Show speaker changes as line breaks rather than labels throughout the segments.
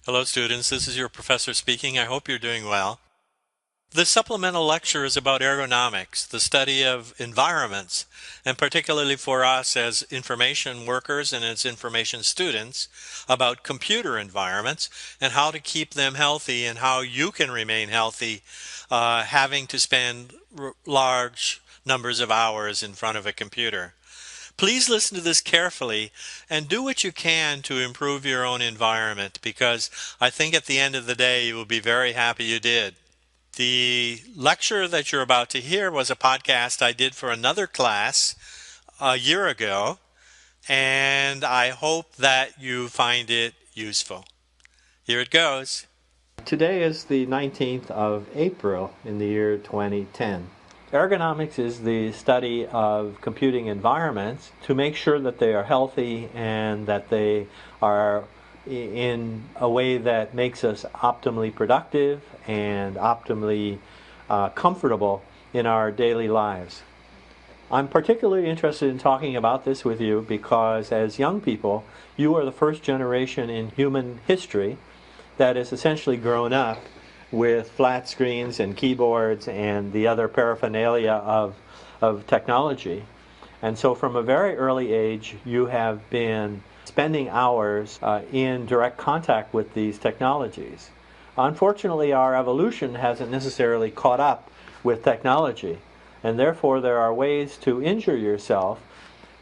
Hello, students. This is your professor speaking. I hope you're doing well. This supplemental lecture is about ergonomics, the study of environments, and particularly for us as information workers and as information students, about computer environments and how to keep them healthy and how you can remain healthy, having to spend large numbers of hours in front of a computer. Please listen to this carefully and do what you can to improve your own environment because I think at the end of the day you will be very happy you did. The lecture that you're about to hear was a podcast I did for another class a year ago, and I hope that you find it useful. Here it goes. Today is the 19th of April in the year 2010. Ergonomics is the study of computing environments to make sure that they are healthy and that they are in a way that makes us optimally productive and optimally comfortable in our daily lives. I'm particularly interested in talking about this with you because as young people, you are the first generation in human history that has essentially grown up with flat screens and keyboards and the other paraphernalia of technology. And so from a very early age, you have been spending hours in direct contact with these technologies. Unfortunately, our evolution hasn't necessarily caught up with technology, and therefore there are ways to injure yourself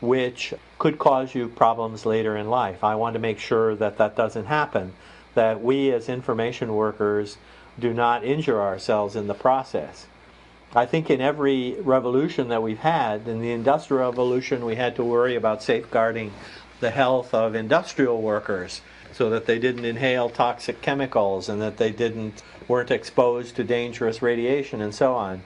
which could cause you problems later in life. I want to make sure that that doesn't happen, that we as information workers do not injure ourselves in the process. I think in every revolution that we've had, in the Industrial Revolution, we had to worry about safeguarding the health of industrial workers so that they didn't inhale toxic chemicals and that they weren't exposed to dangerous radiation and so on.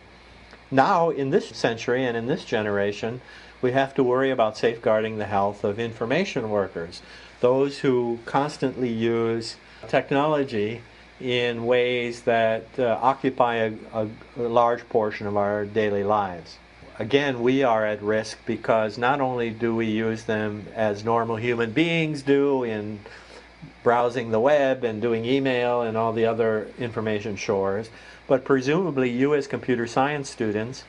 Now, in this century and in this generation, we have to worry about safeguarding the health of information workers, those who constantly use technology in ways that occupy a large portion of our daily lives. Again, we are at risk because not only do we use them as normal human beings do in browsing the web and doing email and all the other information chores, but presumably you as computer science students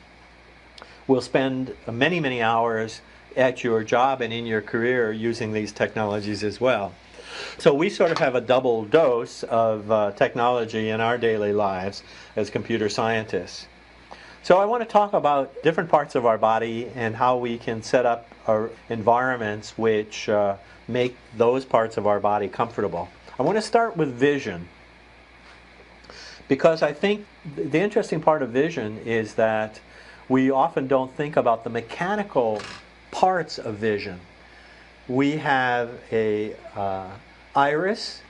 will spend many, many hours at your job and in your career using these technologies as well. So we sort of have a double dose of technology in our daily lives as computer scientists. So I want to talk about different parts of our body and how we can set up our environments which make those parts of our body comfortable. I want to start with vision, because I think the interesting part of vision is that we often don't think about the mechanical parts of vision. We have a iris,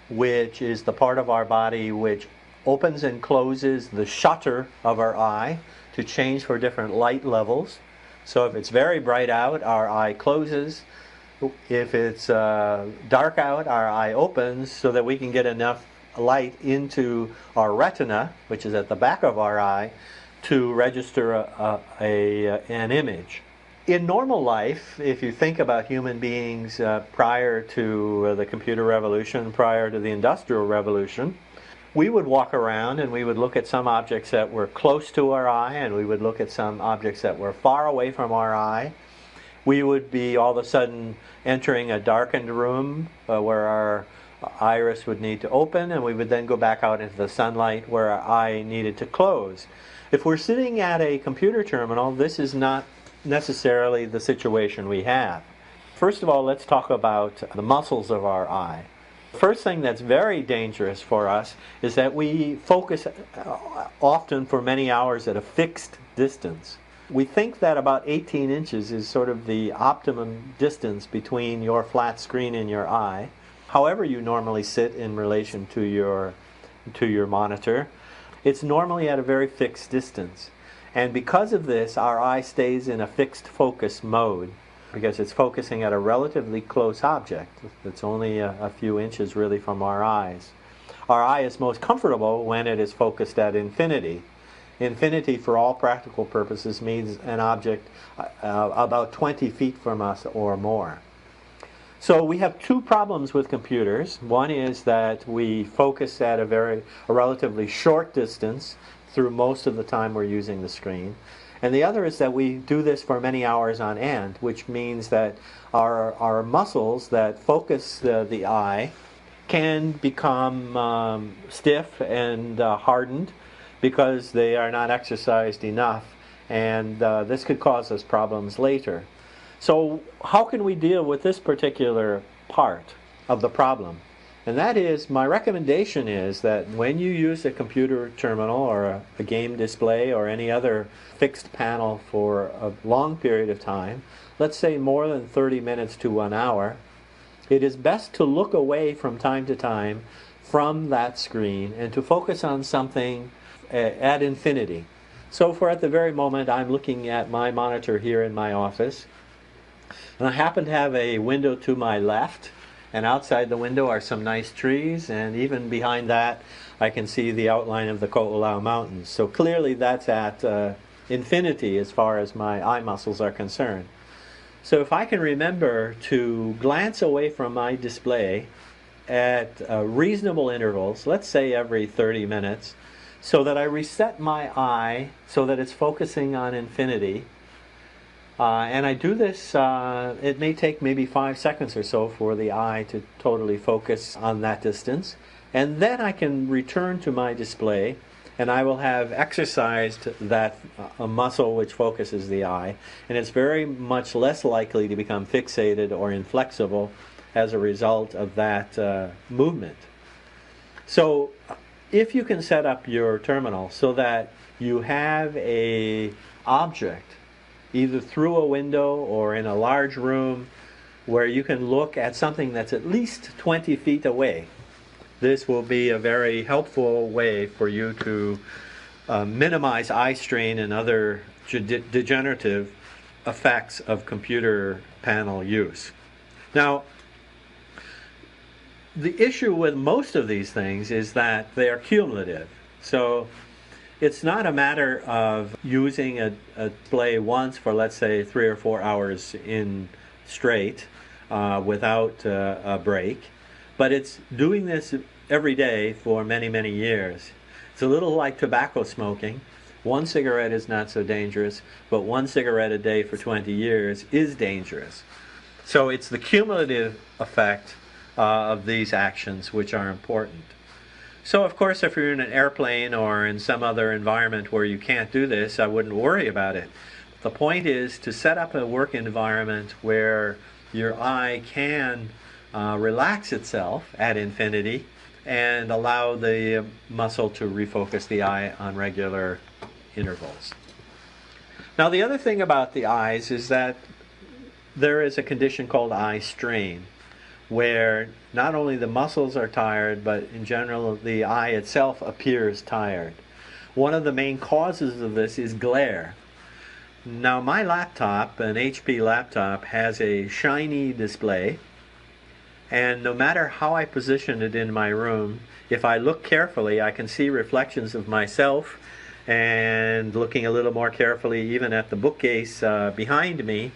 which is the part of our body which opens and closes the shutter of our eye to change for different light levels. So if it's very bright out, our eye closes. If it's dark out, our eye opens so that we can get enough light into our retina, which is at the back of our eye, to register an image. In normal life, if you think about human beings prior to the computer revolution, prior to the industrial revolution, we would walk around and we would look at some objects that were close to our eye, and we would look at some objects that were far away from our eye. We would be all of a sudden entering a darkened room where our iris would need to open, and we would then go back out into the sunlight where our eye needed to close. If we're sitting at a computer terminal, this is not necessarily the situation we have. First of all, let's talk about the muscles of our eye. The first thing that's very dangerous for us is that we focus often for many hours at a fixed distance. We think that about 18 inches is sort of the optimum distance between your flat screen and your eye. However you normally sit in relation to your monitor, it's normally at a very fixed distance. And because of this, our eye stays in a fixed focus mode because it's focusing at a relatively close object that's only a few inches really from our eyes. Our eye is most comfortable when it is focused at infinity. Infinity, for all practical purposes, means an object about 20 feet from us or more.
So we have two problems with computers. One is that we focus at a relatively short distance through most of the time we're using the screen. And the other is that we do this for many hours on end, which means that our muscles that focus the eye can become stiff and hardened because they are not exercised enough. And this could cause us problems later. So how can we deal with this particular part of the problem? And that is, my recommendation is that when you use a computer terminal or a game display or any other fixed panel for a long period of time, let's say more than 30 minutes to 1 hour, it is best to look away from time to time from that screen and to focus on something at infinity. So for at the very moment, I'm looking at my monitor here in my office, and I happen to have a window to my left, and outside the window are some nice trees, and even behind that I can see the outline of the Ko'olau Mountains. So clearly that's at infinity as far as my eye muscles are concerned. So if I can remember to glance away from my display at reasonable intervals, let's say every 30 minutes, so that I reset my eye so that it's focusing on infinity, and I do this, it may take maybe 5 seconds or so for the eye to totally focus on that distance. And then I can return to my display and I will have exercised that muscle which focuses the eye. And it's very much less likely to become fixated or inflexible as a result of that movement. So if you can set up your terminal so that you have an object either through a window or in a large room where you can look at something that's at least 20 feet away, this will be a very helpful way for you to minimize eye strain and other degenerative effects of computer panel use. Now, the issue with most of these things is that they are cumulative. So it's not a matter of using a display once for, let's say, 3 or 4 hours in straight without a break, but it's doing this every day for many, many years. It's a little like tobacco smoking. One cigarette is not so dangerous, but one cigarette a day for 20 years is dangerous. So it's the cumulative effect of these actions which are important. So of course, if you're in an airplane or in some other environment where you can't do this, I wouldn't worry about it. The point is to set up a work environment where your eye can relax itself at infinity and allow the muscle to refocus the eye on regular intervals. Now the other thing about the eyes is that there is a condition called eye strain, where not only the muscles are tired, but in general the eye itself appears tired. One of the main causes of this is glare. Now my laptop, an HP laptop, has a shiny display, and no matter how I position it in my room, if I look carefully I can see reflections of myself, and looking a little more carefully even at the bookcase behind me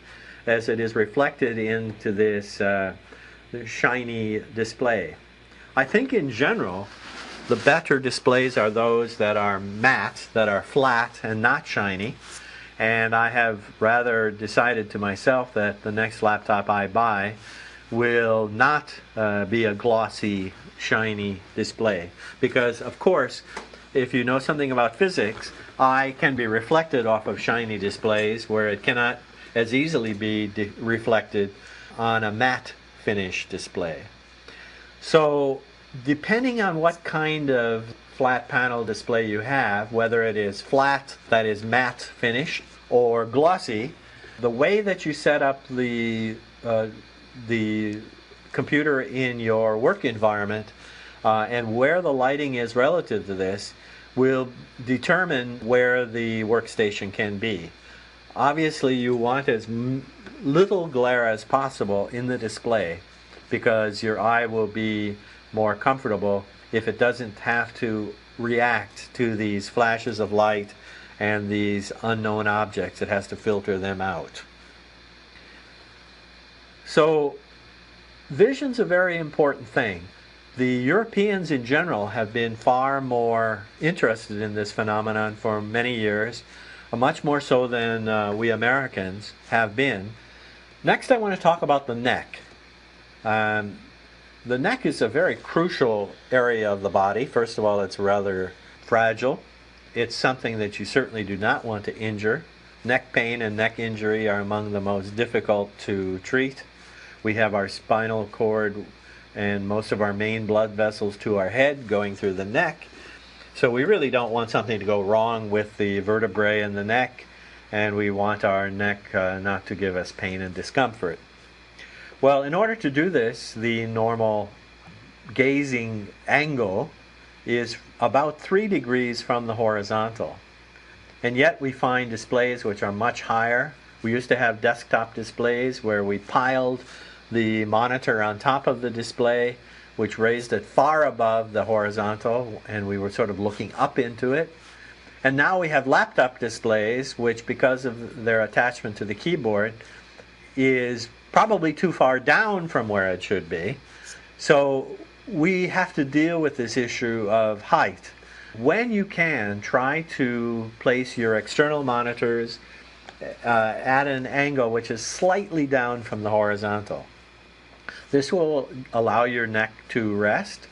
as it is reflected into this shiny display. I think in general the better displays are those that are matte, that are flat and not shiny, and I have rather decided to myself that the next laptop I buy will not be a glossy, shiny display, because of course if you know something about physics, eye can be reflected off of shiny displays where it cannot as easily be reflected on a matte finish display. So depending on what kind of flat panel display you have, whether it is flat, that is matte finish, or glossy, the way that you set up the computer in your work environment and where the lighting is relative to this will determine where the workstation can be. Obviously you want as little glare as possible in the display because your eye will be more comfortable if it doesn't have to react to these flashes of light and these unknown objects. It has to filter them out. So Vision's a very important thing. The Europeans in general have been far more interested in this phenomenon for many years, much more so than we Americans have been. Next, I want to talk about the neck. Um, the neck is a very crucial area of the body. First of all, it's rather fragile. It's something that you certainly do not want to injure. Neck pain and neck injury are among the most difficult to treat. We have our spinal cord and most of our main blood vessels to our head going through the neck. So we really don't want something to go wrong with the vertebrae in the neck, and we want our neck not to give us pain and discomfort. Well, in order to do this, the normal gazing angle is about 3 degrees from the horizontal. And yet we find displays which are much higher. We used to have desktop displays where we piled the monitor on top of the display, which raised it far above the horizontal, and we were sort of looking up into it. And now we have laptop displays, which, because of their attachment to the keyboard, is probably too far down from where it should be. So we have to deal with this issue of height. When you can, try to place your external monitors at an angle which is slightly down from the horizontal. This will allow your neck to rest,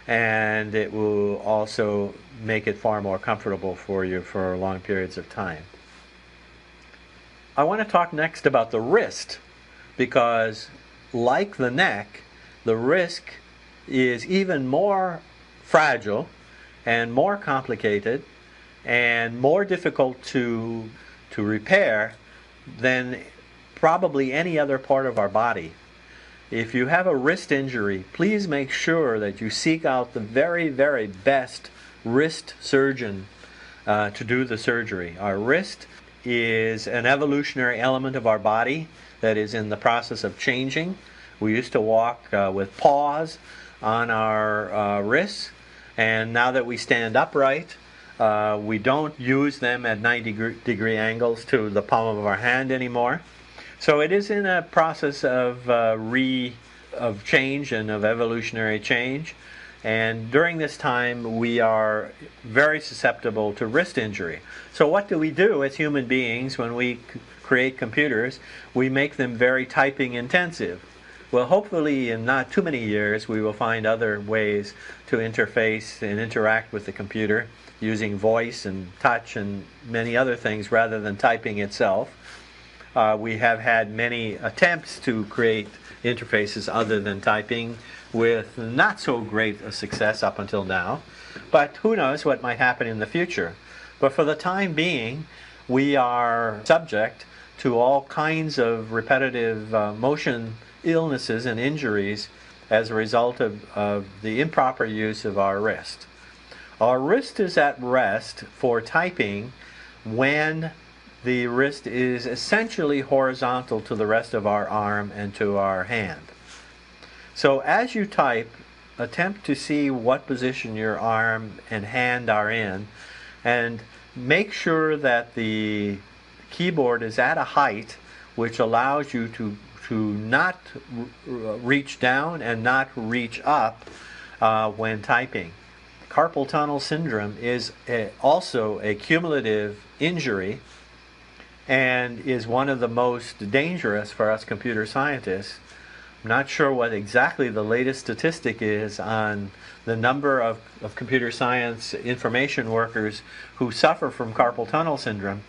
and it will also make it far more comfortable for you for long periods of time. I want to talk next about the wrist, because like the neck, the wrist is even more fragile and more complicated and more difficult to repair than probably any other part of our body. If you have a wrist injury, please make sure that you seek out the very, very best wrist surgeon to do the surgery. Our wrist is an evolutionary element of our body that is in the process of changing. We used to walk with paws on our wrists, and now that we stand upright, we don't use them at 90-degree angles to the palm of our hand anymore. So it is in a process of change and of evolutionary change. And during this time, we are very susceptible to wrist injury. So what do we do as human beings when we create computers? We make them very typing intensive. Well, hopefully in not too many years, we will find other ways to interface and interact with the computer using voice and touch and many other things rather than typing itself. We have had many attempts to create interfaces other than typing with not so great a success up until now. But who knows what might happen in the future. But for the time being, we are subject to all kinds of repetitive motion illnesses and injuries as a result of the improper use of our wrist. Our wrist is at rest for typing when the wrist is essentially horizontal to the rest of our arm and to our hand. So as you type, attempt to see what position your arm and hand are in, and make sure that the keyboard is at a height which allows you to not reach down and not reach up when typing. Carpal tunnel syndrome is also a cumulative injury and is one of the most dangerous for us computer scientists. I'm not sure what exactly the latest statistic is on the number of computer science information workers who suffer from carpal tunnel syndrome,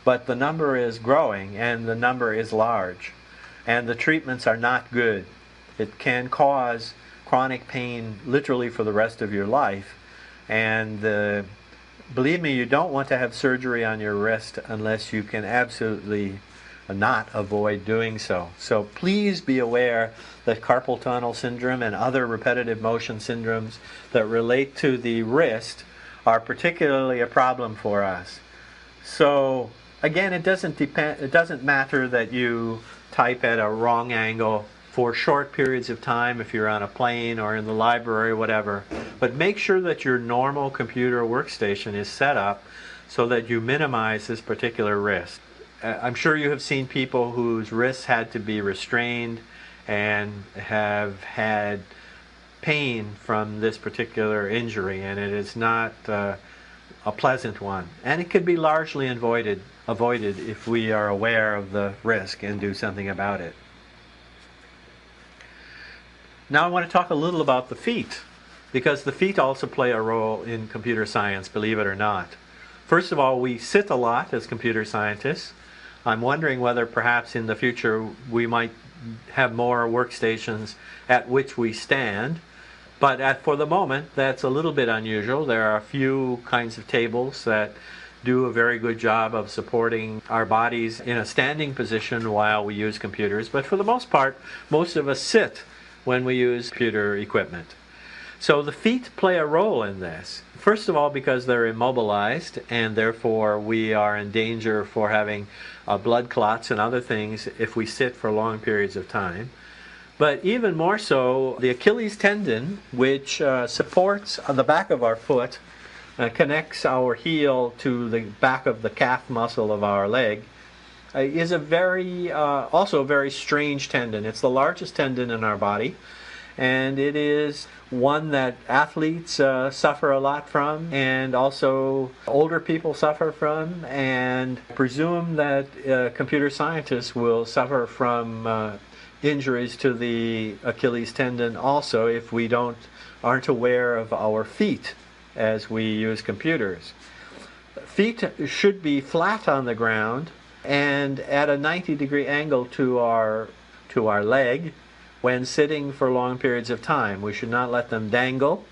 but the number is growing and the number is large, and the treatments are not good. It can cause chronic pain literally for the rest of your life, and believe me, you don't want to have surgery on your wrist unless you can absolutely not avoid doing so. So please be aware that carpal tunnel syndrome and other repetitive motion syndromes that relate to the wrist are particularly a problem for us. So again, it doesn't matter that you type at a wrong angle for short periods of time if you're on a plane or in the library or whatever, but make sure that your normal computer workstation is set up so that you minimize this particular risk. I'm sure you have seen people whose wrists had to be restrained and have had pain from this particular injury, and it is not a pleasant one. And it could be largely avoided if we are aware of the risk and do something about it. Now I want to talk a little about the feet, because the feet also play a role in computer science, believe it or not. First of all, we sit a lot as computer scientists. I'm wondering whether perhaps in the future we might have more workstations at which we stand. But for the moment, that's a little bit unusual. There are a few kinds of tables that do a very good job of supporting our bodies in a standing position while we use computers. But for the most part, most of us sit when we use computer equipment. So the feet play a role in this. First of all, because they're immobilized, and therefore we are in danger for having blood clots and other things if we sit for long periods of time. But even more so, the Achilles tendon, which supports the back of our foot, connects our heel to the back of the calf muscle of our leg, is also a very strange tendon. It's the largest tendon in our body, and it is one that athletes suffer a lot from, and also older people suffer from, and presume that computer scientists will suffer from injuries to the Achilles tendon also if we aren't aware of our feet as we use computers. Feet should be flat on the ground and at a 90-degree angle to our leg when sitting for long periods of time. We should not let them dangle.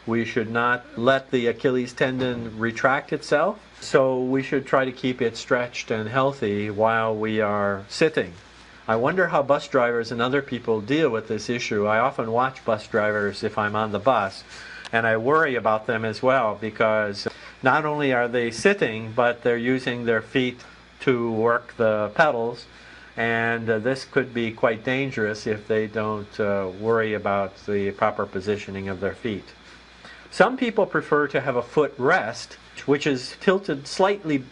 We should not let the Achilles tendon retract itself. So we should try to keep it stretched and healthy while we are sitting. I wonder how bus drivers and other people deal with this issue. I often watch bus drivers if I'm on the bus, and I worry about them as well, because not only are they sitting, but they're using their feet to work the pedals, and this could be quite dangerous if they don't worry about the proper positioning of their feet. Some people prefer to have a foot rest, which is tilted slightly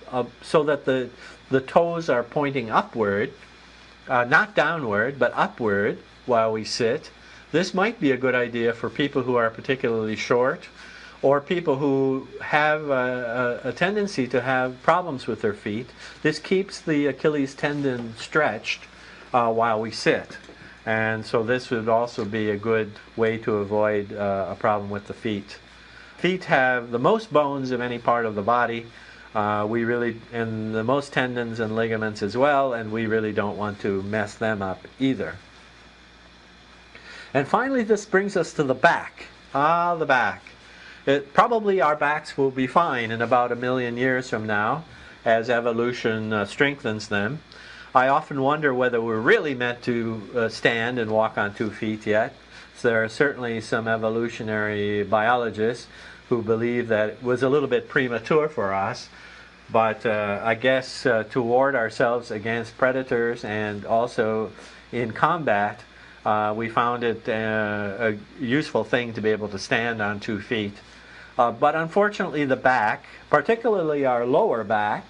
so that the toes are pointing upward, not downward, but upward while we sit. This might be a good idea for people who are particularly short, or people who have a tendency to have problems with their feet. This keeps the Achilles tendon stretched while we sit. And so this would also be a good way to avoid a problem with the feet. Feet have the most bones of any part of the body. And the most tendons and ligaments as well, and we really don't want to mess them up either. And finally, this brings us to the back. The back. Probably our backs will be fine in about 1 million years from now, as evolution strengthens them. I often wonder whether we're really meant to stand and walk on 2 feet yet. So there are certainly some evolutionary biologists who believe that it was a little bit premature for us. But I guess to ward ourselves against predators and also in combat, we found it a useful thing to be able to stand on 2 feet. But unfortunately the back, particularly our lower back,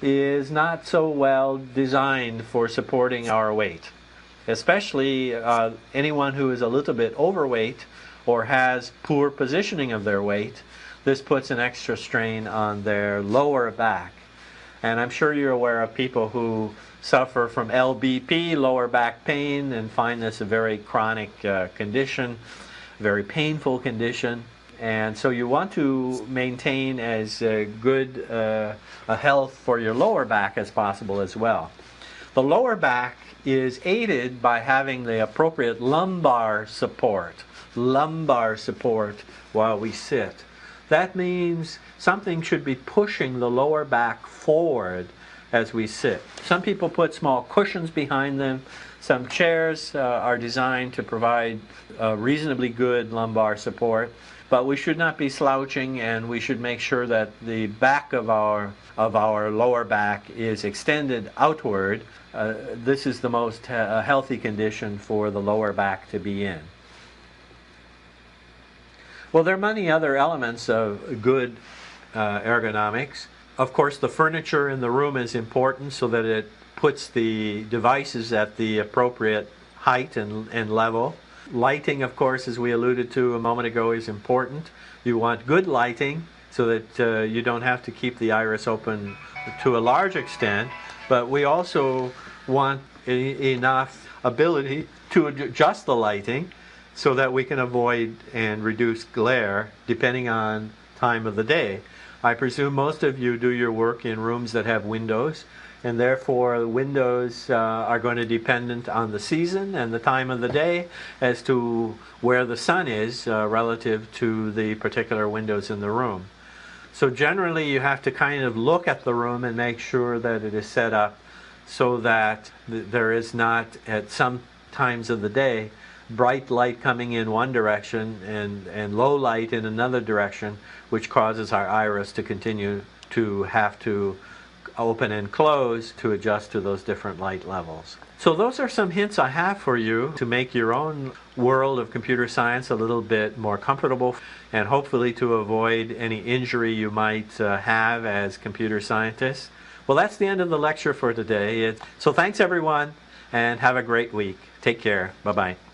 is not so well designed for supporting our weight. Especially anyone who is a little bit overweight or has poor positioning of their weight. This puts an extra strain on their lower back. And I'm sure you're aware of people who suffer from LBP, lower back pain, and find this a very chronic condition, very painful condition. And so you want to maintain as good a health for your lower back as possible as well. The lower back is aided by having the appropriate lumbar support while we sit. That means something should be pushing the lower back forward as we sit. Some people put small cushions behind them. Some chairs are designed to provide reasonably good lumbar support. But we should not be slouching, and we should make sure that the back of our lower back is extended outward. This is the most healthy condition for the lower back to be in. Well, there are many other elements of good ergonomics. Of course, the furniture in the room is important so that it puts the devices at the appropriate height and level. Lighting, of course, as we alluded to a moment ago, is important. You want good lighting so that you don't have to keep the iris open to a large extent, but we also want enough ability to adjust the lighting so that we can avoid and reduce glare depending on time of the day. I presume most of you do your work in rooms that have windows, and therefore the windows are going to be dependent on the season and the time of the day as to where the sun is relative to the particular windows in the room. So generally you have to kind of look at the room and make sure that it is set up so that there is not, at some times of the day, bright light coming in one direction and low light in another direction, which causes our iris to continue to have to open and close to adjust to those different light levels. So those are some hints I have for you to make your own world of computer science a little bit more comfortable and hopefully to avoid any injury you might have as computer scientists. Well, that's the end of the lecture for today. So thanks everyone and have a great week. Take care. Bye-bye.